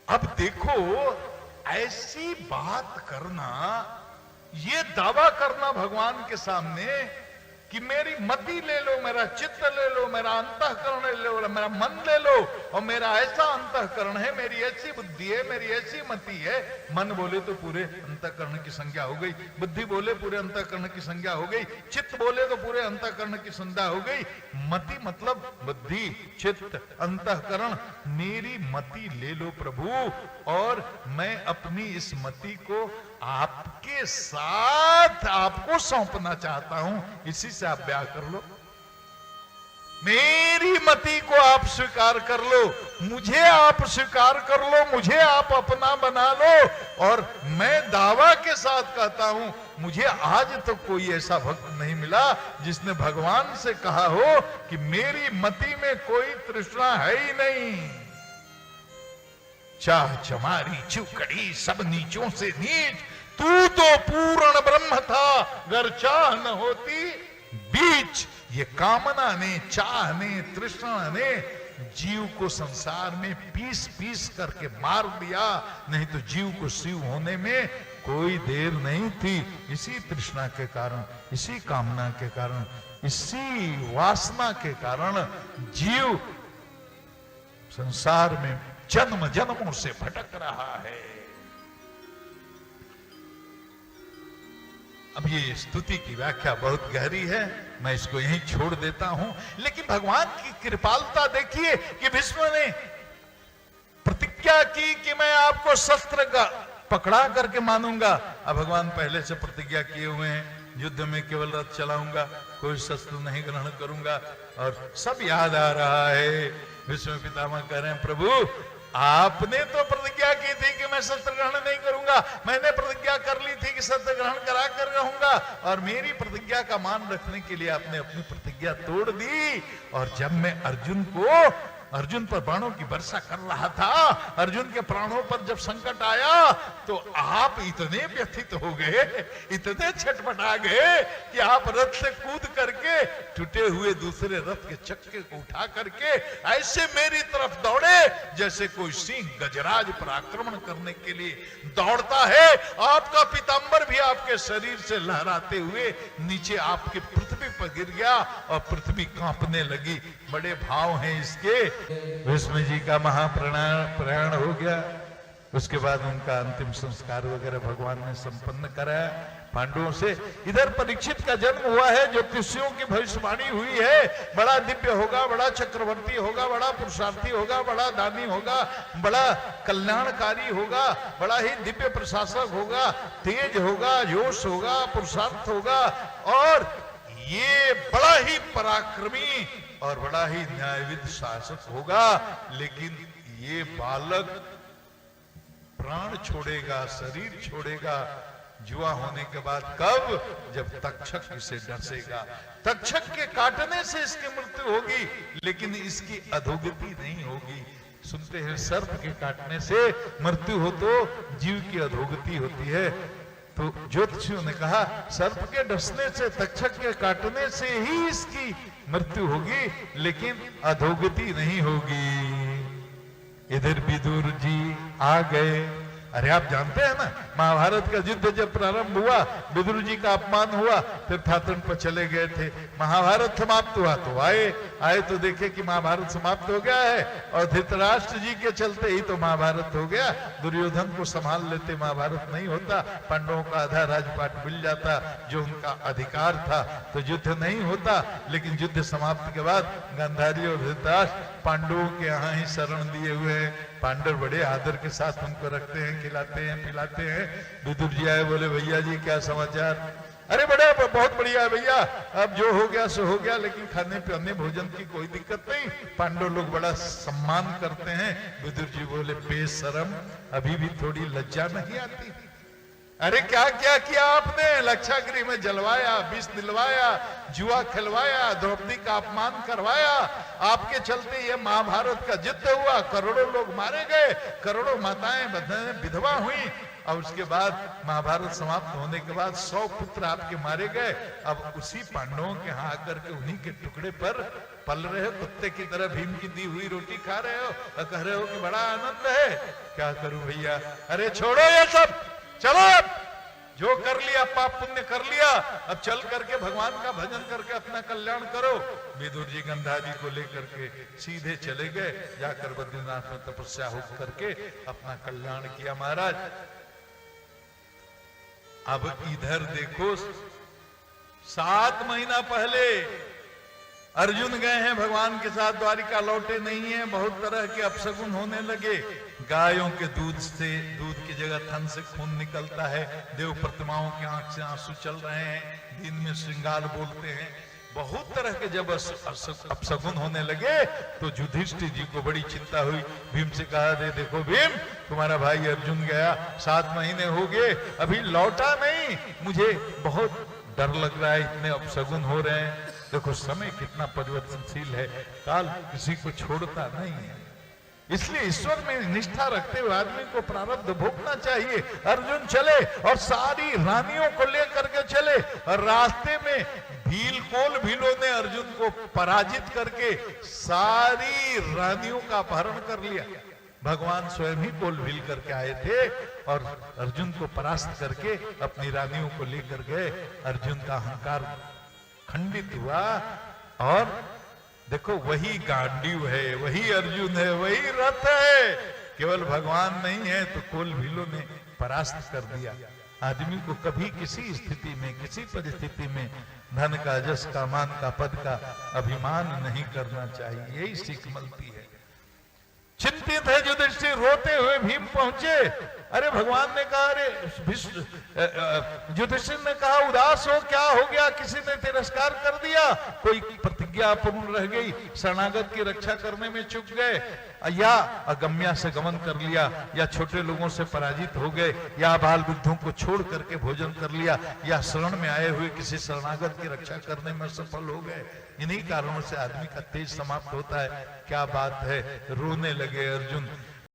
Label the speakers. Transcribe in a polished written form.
Speaker 1: अब देखो, ऐसी बात करना, ये दावा करना भगवान के सामने कि मेरी मति ले लो, मेरा चित्त ले लो, मेरा अंतःकरण ले लो, मेरा मन ले लो, और मेरा ऐसा अंतःकरण है, मेरी ऐसी बुद्धि है, मेरी ऐसी मति है। मन बोले तो पूरे अंतःकरण की संज्ञा हो गई, बुद्धि बोले पूरे अंतःकरण की संज्ञा हो गई, चित्त बोले तो पूरे अंतःकरण की संज्ञा हो गई। मति मतलब बुद्धि, चित्त, अंतःकरण। मेरी मति ले लो प्रभु, और मैं अपनी इस मति को आपके साथ आपको सौंपना चाहता हूं। इसी से आप ब्याह कर लो, मेरी मति को आप स्वीकार कर लो, मुझे आप स्वीकार कर लो, मुझे आप अपना बना लो। और मैं दावा के साथ कहता हूं, मुझे आज तो कोई ऐसा भक्त नहीं मिला जिसने भगवान से कहा हो कि मेरी मति में कोई तृष्णा है ही नहीं। चाह चमारी चुकड़ी सब नीचों से नीच, तू तो पूर्ण ब्रह्म था, अगर चाह न होती बीच। ये कामना ने, चाह ने, तृष्णा ने जीव को संसार में पीस पीस करके मार दिया, नहीं तो जीव को शिव होने में कोई देर नहीं थी। इसी तृष्णा के कारण, इसी कामना के कारण, इसी वासना के कारण जीव संसार में जन्म जन्मों से भटक रहा है। अब ये स्तुति की व्याख्या बहुत गहरी है, मैं इसको यहीं छोड़ देता हूं। लेकिन भगवान की कृपालुता देखिए कि भीष्म ने प्रतिज्ञा की कि मैं आपको शस्त्र का पकड़ा करके मानूंगा। अब भगवान पहले से प्रतिज्ञा किए हुए हैं, युद्ध में केवल रथ चलाऊंगा, कोई शस्त्र नहीं ग्रहण करूंगा, और सब याद आ रहा है। भीष्म पितामह कह रहे हैं, प्रभु आपने तो प्रतिज्ञा की थी कि मैं शस्त्र ग्रहण नहीं करूंगा, मैंने प्रतिज्ञा कर ली थी कि शस्त्र ग्रहण करा कर रहूंगा, और मेरी प्रतिज्ञा का मान रखने के लिए आपने अपनी प्रतिज्ञा तोड़ दी। और जब मैं अर्जुन पर बाणों की वर्षा कर रहा था, अर्जुन के प्राणों पर जब संकट आया, तो आप इतने व्यथित हो गए, इतने छटपटा गए कि आप रथ से कूद करके टूटे हुए दूसरे रथ के चक्के को उठा करके ऐसे मेरी तरफ दौड़े जैसे कोई सिंह गजराज पर आक्रमण करने के लिए दौड़ता है। आपका पीतांबर भी आपके शरीर से लहराते हुए नीचे आपके पृथ्वी पर गिर गया और पृथ्वी कांपने लगी। बड़े भाव हैं इसके। भीष्म जी का महाप्रयाण हो गया, उसके बाद उनका अंतिम संस्कार वगैरह भगवान ने संपन्न कराया पांडवों से। इधर परीक्षित का जन्म हुआ है, ज्योतिषियों की भविष्यवाणी हुई है, बड़ा दिव्य होगा, बड़ा चक्रवर्ती होगा, बड़ा पुरुषार्थी होगा, बड़ा दानी होगा, बड़ा कल्याणकारी होगा, बड़ा ही दिव्य प्रशासक होगा, तेज होगा, जोश होगा, पुरुषार्थ होगा, और ये बड़ा ही पराक्रमी और बड़ा ही न्यायविद शासक होगा। लेकिन ये बालक प्राण छोड़ेगा, शरीर छोड़ेगा जुआ होने के बाद। कब? जब तक्षक इसे डसेगा, तक्षक के काटने से इसकी मृत्यु होगी, लेकिन इसकी अधोगति नहीं होगी। सुनते हैं सर्प के काटने से मृत्यु हो तो जीव की अधोगति होती है। तो ज्योतिषियों ने कहा सर्प के डसने से, तक्षक के काटने से ही इसकी मृत्यु होगी, लेकिन अधोगति नहीं होगी। इधर विदुर जी आ गए। अरे आप जानते हैं ना, महाभारत का युद्ध जब प्रारंभ हुआ, विदुर जी का अपमान हुआ, तीर्थयात्रण पर चले गए थे। महाभारत समाप्त हुआ तो आए तो देखे कि महाभारत समाप्त हो गया है, और धृतराष्ट्र जी के चलते ही तो महाभारत हो गया। दुर्योधन को संभाल लेते महाभारत नहीं होता, पांडवों का आधा राजपाट मिल जाता जो उनका अधिकार था, तो युद्ध नहीं होता। लेकिन युद्ध समाप्ति के बाद गांधारी और धृतराष्ट्र पांडवों के यहाँ ही शरण दिए हुए हैं। पांडव बड़े आदर के साथ उनको रखते हैं, खिलाते हैं, पिलाते हैं। विदुर जी आए, बोले भैया जी क्या समाचार? अरे बड़े बहुत बढ़िया है भैया, अब जो हो गया सो हो गया, लेकिन खाने पीने भोजन की कोई दिक्कत नहीं, पांडव लोग बड़ा सम्मान करते हैं। विदुर जी बोले बेशरम, अभी भी थोड़ी लज्जा नहीं आती? अरे क्या क्या किया आपने, लक्षागृह में जलवाया, विष दिलवाया, जुआ खिलवाया, द्रौपदी का अपमान करवाया। आपके चलते ये महाभारत का युद्ध हुआ, करोड़ों लोग मारे गए, करोड़ों माताएं बहनें विधवा हुई। और उसके बाद महाभारत समाप्त होने के बाद 100 पुत्र आपके मारे गए। अब उसी पांडवों के यहाँ आकर के उन्हीं के टुकड़े पर पल रहे हो, कुत्ते की तरह भीम की दी हुई रोटी खा रहे हो और कह रहे हो कि बड़ा आनंद है। क्या करूं भैया, अरे छोड़ो ये सब, चलो अब जो कर लिया पाप पुण्य कर लिया, अब चल करके भगवान का भजन करके अपना कल्याण करो। विदुर जी गंधा जी को लेकर के सीधे चले गए, जाकर बद्रीनाथ में तपस्या हो करके अपना कल्याण किया महाराज। अब इधर देखो, 7 महीना पहले अर्जुन गए हैं भगवान के साथ, द्वारिका लौटे नहीं है। बहुत तरह के अपशगुन होने लगे। गायों के दूध से, दूध की जगह थन से खून निकलता है, देव प्रतिमाओं की आंख से आंसू चल रहे हैं, दिन में श्रृंगार बोलते हैं। बहुत तरह के जब अपशगुन होने लगे तो युधिष्ठिर जी को बड़ी चिंता हुई। भीम से कहा, दे देखो भीम, तुम्हारा भाई अर्जुन गया, 7 महीने हो गए, अभी लौटा नहीं, मुझे बहुत डर लग रहा है, इतने अपशगुन हो रहे हैं। देखो समय कितना परिवर्तनशील है, काल किसी को छोड़ता नहीं है। इसलिए ईश्वर में निष्ठा रखते हुए आदमी को प्रारब्ध भोगना चाहिए। अर्जुन चले और सारी रानियों को लेकर के चले, और रास्ते में भीलों ने अर्जुन को पराजित करके सारी रानियों का अपहरण कर लिया। भगवान स्वयं ही भील करके आए थे और अर्जुन को परास्त करके अपनी रानियों को लेकर गए। अर्जुन का अहंकार खंडित हुआ, और देखो वही गांडीव है, वही अर्जुन है, वही रथ है। केवल भगवान नहीं है तो भीलों ने परास्त कर दिया। आदमी को कभी किसी स्थिति में, किसी परिस्थिति में धन का, यश का, मान का, पद का अभिमान नहीं करना चाहिए। यही सीख मिलती है। चिंतित है युधिष्ठिर, रोते हुए भीम पहुंचे। अरे भगवान ने कहा, अरे युधिष्ठिर ने कहा, उदास हो, क्या हो गया, किसी ने तिरस्कार कर दिया, कोई प्रतिज्ञा अपूर्ण रह गई, शरणागत की रक्षा करने में चूक गए, या अगम्या से गमन कर लिया, या छोटे लोगों से पराजित हो गए, या बाल वृद्धों को छोड़ करके भोजन कर लिया, या शरण में आए हुए किसी शरणागत की रक्षा करने में सफल हो गए। इन्हीं कारणों से आदमी का तेज समाप्त होता है। क्या बात है, रोने लगे अर्जुन।